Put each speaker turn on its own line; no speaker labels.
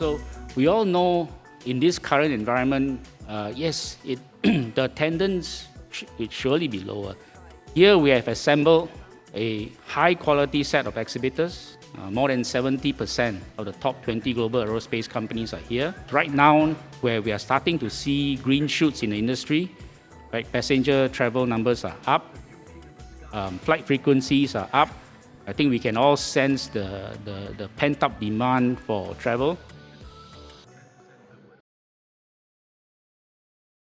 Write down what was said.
So we all know in this current environment, yes, the attendance will surely be lower. Here we have assembled a high-quality set of exhibitors. More than 70% of the top 20 global aerospace companies are here. Right now, where we are starting to see green shoots in the industry, right? Passenger travel numbers are up, flight frequencies are up. I think we can all sense the pent-up demand for travel.